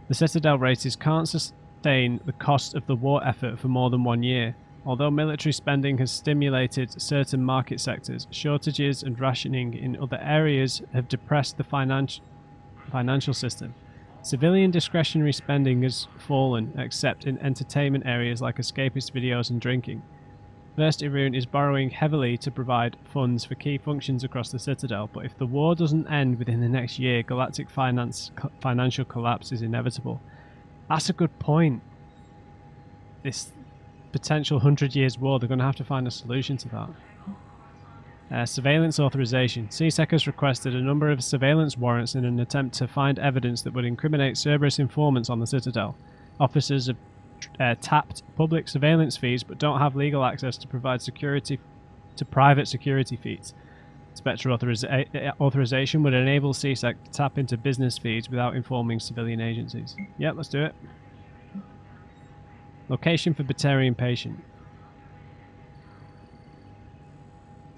the Citadel races can't sustain the cost of the war effort for more than 1 year. Although military spending has stimulated certain market sectors, shortages and rationing in other areas have depressed the financial system. Civilian discretionary spending has fallen, except in entertainment areas like escapist videos and drinking. First Irun is borrowing heavily to provide funds for key functions across the Citadel, but if the war doesn't end within the next year, galactic financial collapse is inevitable. That's a good point. This potential 100 years war, they're going to have to find a solution to that. Surveillance authorization. CSEC has requested a number of surveillance warrants in an attempt to find evidence that would incriminate Cerberus informants on the Citadel. Officers have tapped public surveillance fees but don't have legal access to provide security to private security feeds. Spectre authorization would enable CSEC to tap into business feeds without informing civilian agencies. Yep, let's do it. Location for Batarian patient.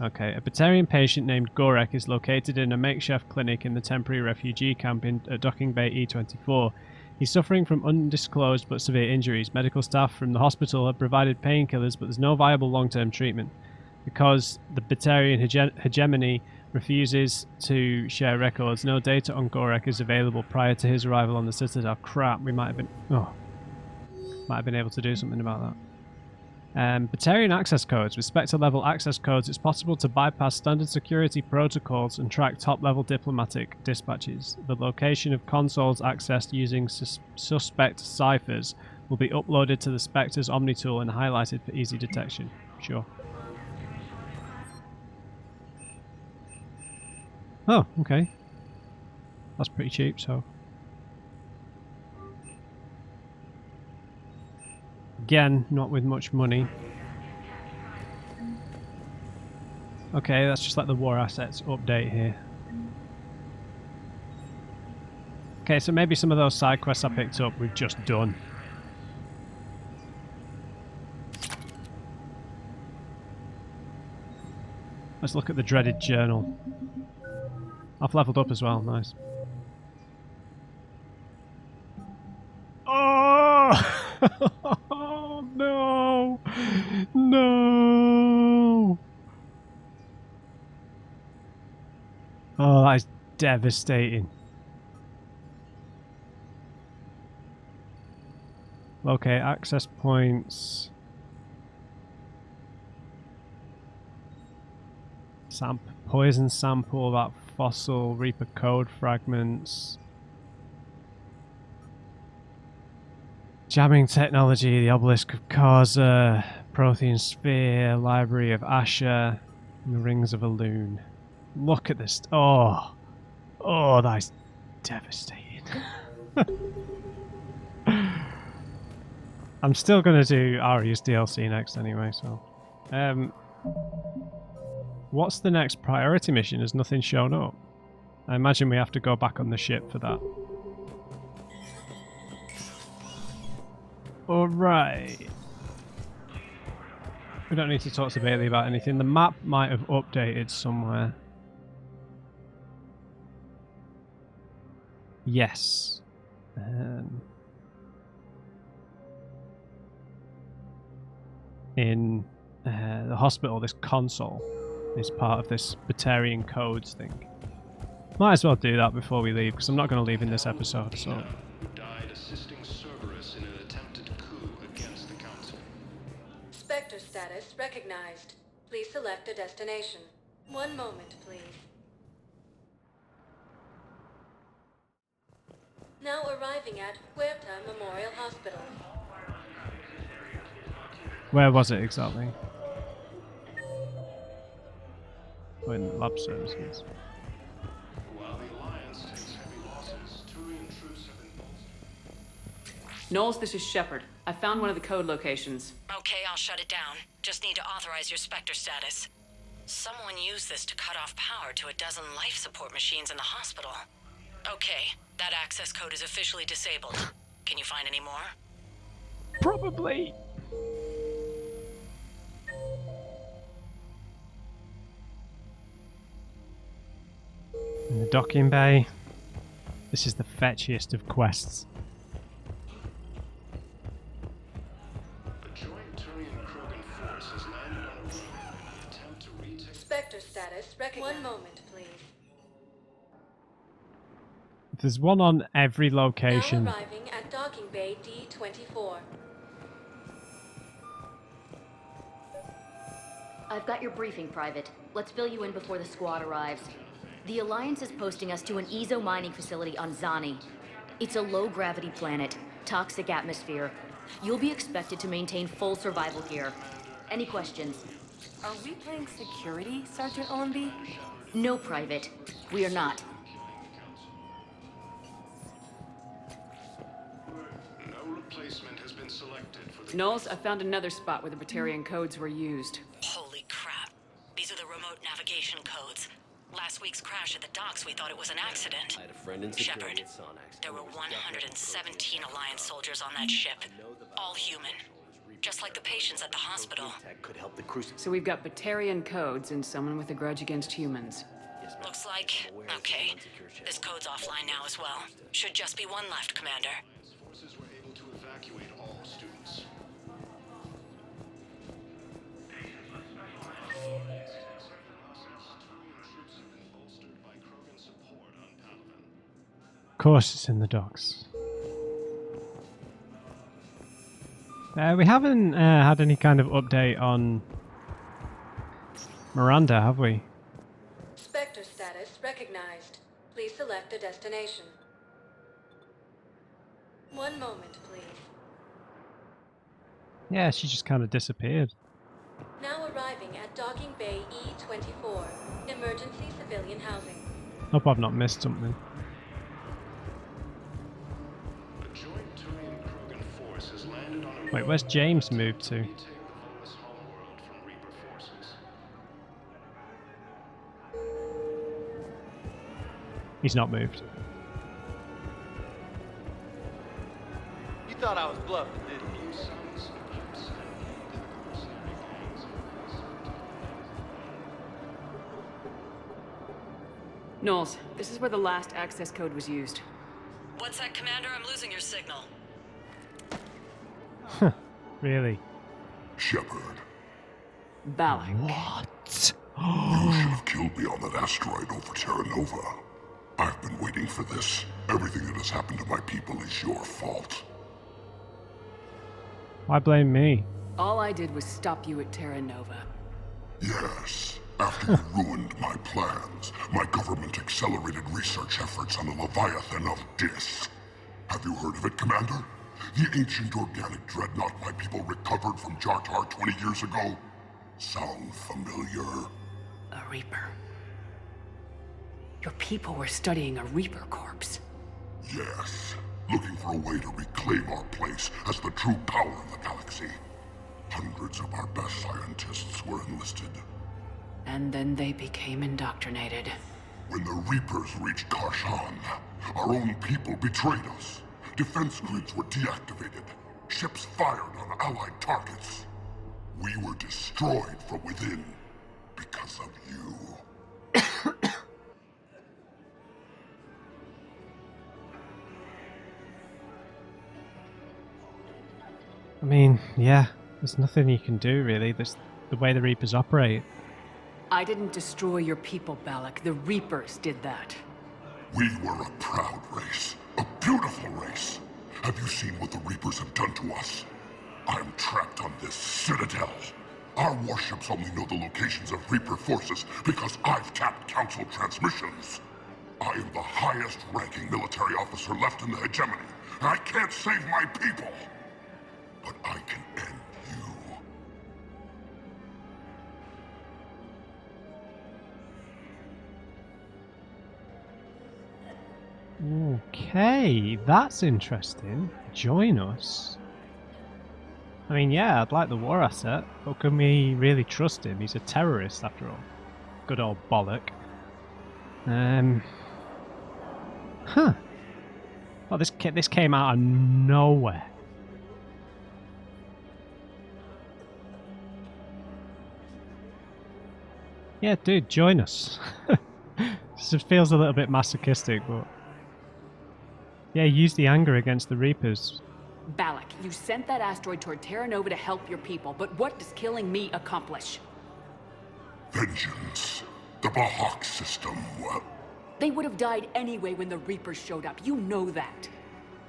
Okay, a Batarian patient named Gorek is located in a makeshift clinic in the temporary refugee camp at Docking Bay E24. He's suffering from undisclosed but severe injuries. Medical staff from the hospital have provided painkillers, but there's no viable long-term treatment. Because the Batarian hegemony refuses to share records, no data on Gorek is available prior to his arrival on the Citadel. Crap, we might have been able to do something about that. Batarian access codes. With Spectre-level access codes, it's possible to bypass standard security protocols and track top-level diplomatic dispatches. The location of consoles accessed using suspect ciphers will be uploaded to the Spectre's Omni tool and highlighted for easy detection. Sure. Oh, okay. That's pretty cheap, so... Again, not with much money. Okay, let's just let the war assets update here. Okay, so maybe some of those side quests I picked up we've just done. Let's look at the dreaded journal. I've leveled up as well, nice. Oh! Oh no! No! Oh, that is devastating. Okay, access points. Poison sample, that fossil, Reaper code fragments. Jamming technology, the obelisk of Causa, Prothean sphere, library of Asher, and the rings of Elune. Look at this. Oh, that is devastating. I'm still going to do Aria's DLC next anyway, so. What's the next priority mission? Has nothing shown up? I imagine we have to go back on the ship for that. Alright. We don't need to talk to Bailey about anything. The map might have updated somewhere. Yes. In the hospital, this console is part of this Batarian codes thing. Might as well do that before we leave, because I'm not going to leave in this episode, so... Spectre status recognized. Please select a destination. One moment, please. Now arriving at Huerta Memorial Hospital. Where was it exactly? Oh, in lab services. While the Alliance takes heavy losses, 2 intrudes have been bolstered. Knowles, this is Shepard. I found one of the code locations. Okay, I'll shut it down. Just need to authorize your Spectre status. Someone used this to cut off power to a dozen life support machines in the hospital. Okay, that access code is officially disabled. Can you find any more? Probably. In the docking bay. This is the fetchiest of quests. Spectre status recognized. One moment, please. If there's one on every location. Now arriving at Docking Bay D24. I've got your briefing, Private. Let's fill you in before the squad arrives. The Alliance is posting us to an EZO mining facility on Zani. It's a low-gravity planet, toxic atmosphere. You'll be expected to maintain full survival gear. Any questions? Are we playing security, Sergeant Ormby? No, Private. We are not. No replacement has been selected for the... Knowles, I found another spot where the Batarian codes were used. Holy crap. These are the remote navigation codes. Last week's crash at the docks, we thought it was an accident. I had a friend in security Shepard, at Sonax. there were 117 Alliance soldiers on that ship. All human. Just like the patients at the hospital. Tech could help the crew. So we've got Batarian codes and someone with a grudge against humans. Looks like... Okay. This code's offline now as well. Should just be one left, Commander. Forces were able to evacuate all students. Of course, it's in the docks. We haven't had any kind of update on Miranda, have we? Spectre status recognized. Please select a destination. One moment, please. Yeah, she just kind of disappeared. Now arriving at Docking Bay E-24, emergency civilian housing. Hope I've not missed something. A joint Turian Krogan force has landed on a Wait, where's James moved to? retake the Volus homeworld from Reaper forces. He's not moved. You thought I was bluffing, didn't you? Knowles, this is where the last access code was used. What's that, Commander? I'm losing your signal. Really? Shepard. Balak. What? You should have killed me on that asteroid over Terra Nova. I've been waiting for this. Everything that has happened to my people is your fault. Why blame me? All I did was stop you at Terra Nova. Yes. After you ruined my plans, my government accelerated research efforts on the Leviathan of Dis. Have you heard of it, Commander? The ancient organic dreadnought my people recovered from Jartar 20 years ago? Sound familiar? A Reaper. Your people were studying a Reaper corpse. Yes. Looking for a way to reclaim our place as the true power of the galaxy. Hundreds of our best scientists were enlisted. And then they became indoctrinated. When the Reapers reached Karshan, our own people betrayed us. Defense grids were deactivated. Ships fired on Allied targets. We were destroyed from within because of you. I mean, yeah, there's nothing you can do really. That's the way the Reapers operate. I didn't destroy your people, Balak. The Reapers did that. We were a proud race. A beautiful race. Have you seen what the Reapers have done to us? I'm trapped on this Citadel. Our warships only know the locations of Reaper forces because I've tapped Council transmissions. I am the highest ranking military officer left in the hegemony, and I can't save my people. But I can end you. Okay, that's interesting. Join us. I mean, yeah, I'd like the war asset, but can we really trust him? He's a terrorist, after all. Good old Balak. Huh. Oh, this came out of nowhere. Yeah, dude, join us. This feels a little bit masochistic, but... Yeah, use the anger against the Reapers. Balak, you sent that asteroid toward Terra Nova to help your people, but what does killing me accomplish? Vengeance. The Bahak system, well... They would have died anyway when the Reapers showed up. You know that.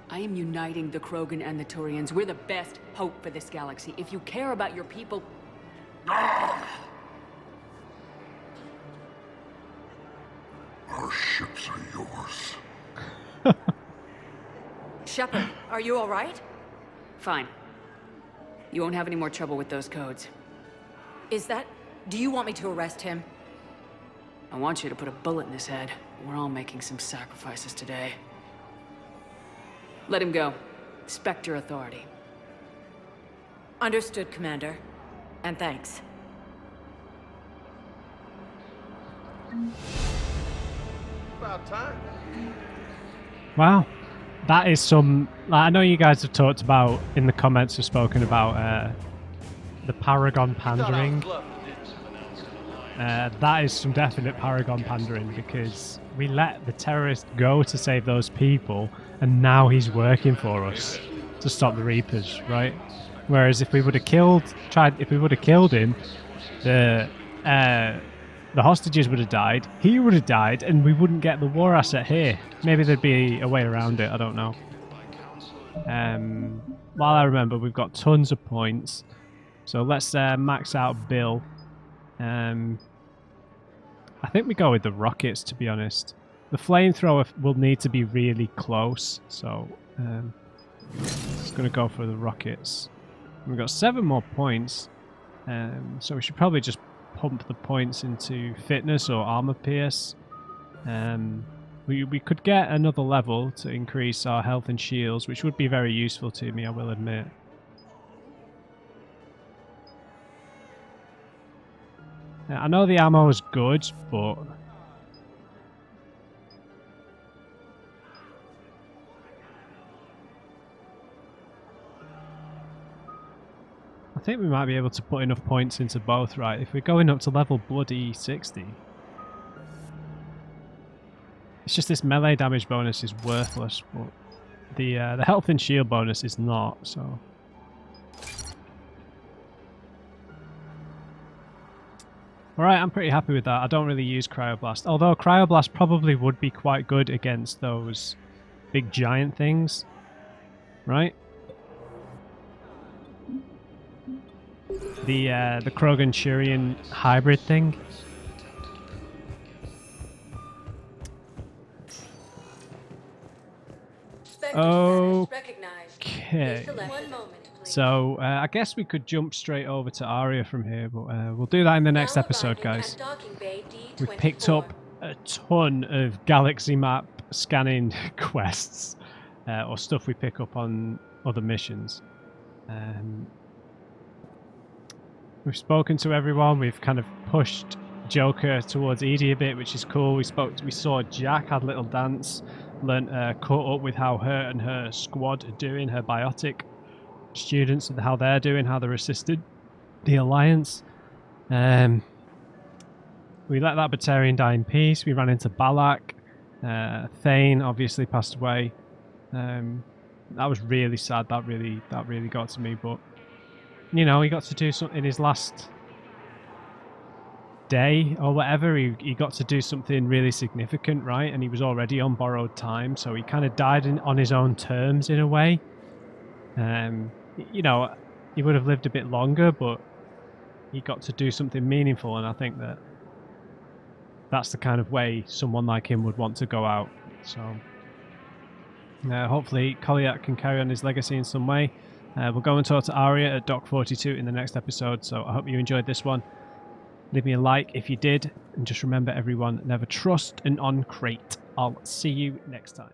I am uniting the Krogan and the Turians. We're the best hope for this galaxy. If you care about your people... Our ships are yours. Shepard, are you all right? Fine. You won't have any more trouble with those codes. Is that... Do you want me to arrest him? I want you to put a bullet in his head. We're all making some sacrifices today. Let him go. Spectre authority. Understood, Commander. And thanks. About time. Wow. That is some... Like, I know you guys have talked about, in the comments, have spoken about the Paragon pandering. That is some definite Paragon pandering, because we let the terrorist go to save those people, and now he's working for us to stop the Reapers, right? Whereas if we would have killed him, the hostages would have died, he would have died, and we wouldn't get the war asset here. Maybe there'd be a way around it, I don't know. While I remember, we've got tons of points, so let's max out Bill. I think we go with the rockets, to be honest. The flamethrower will need to be really close, so just going to go for the rockets. We've got 7 more points, so we should probably just pump the points into fitness or armor pierce. We could get another level to increase our health and shields, which would be very useful to me, I will admit. I know the ammo is good, but I think we might be able to put enough points into both, right? If we're going up to level bloody 60. It's just this melee damage bonus is worthless, but the health and shield bonus is not, so... Alright, I'm pretty happy with that. I don't really use Cryoblast, although Cryoblast probably would be quite good against those big giant things, right? The Krogan-Turian hybrid thing. Okay. So, I guess we could jump straight over to Aria from here, but we'll do that in the next episode, guys. We've picked up a ton of galaxy map scanning quests, or stuff we pick up on other missions. We've spoken to everyone, we've kind of pushed Joker towards Edie a bit, which is cool. We saw Jack, had a little dance, learnt caught up with how her and her squad are doing, her biotic students, and how they're doing, how they're assisted the Alliance. We let that Batarian die in peace. We ran into Balak. Thane obviously passed away. That was really sad. That really got to me, but you know, he got to do something in his last day or whatever. He got to do something really significant, right? And he was already on borrowed time, so he kind of died on his own terms in a way. You know, he would have lived a bit longer, but he got to do something meaningful, and I think that's the kind of way someone like him would want to go out. So hopefully Kolyak can carry on his legacy in some way. We'll go and talk to Aria at Dock 42 in the next episode, so I hope you enjoyed this one. Leave me a like if you did, and just remember, everyone, never trust an on-crate. I'll see you next time.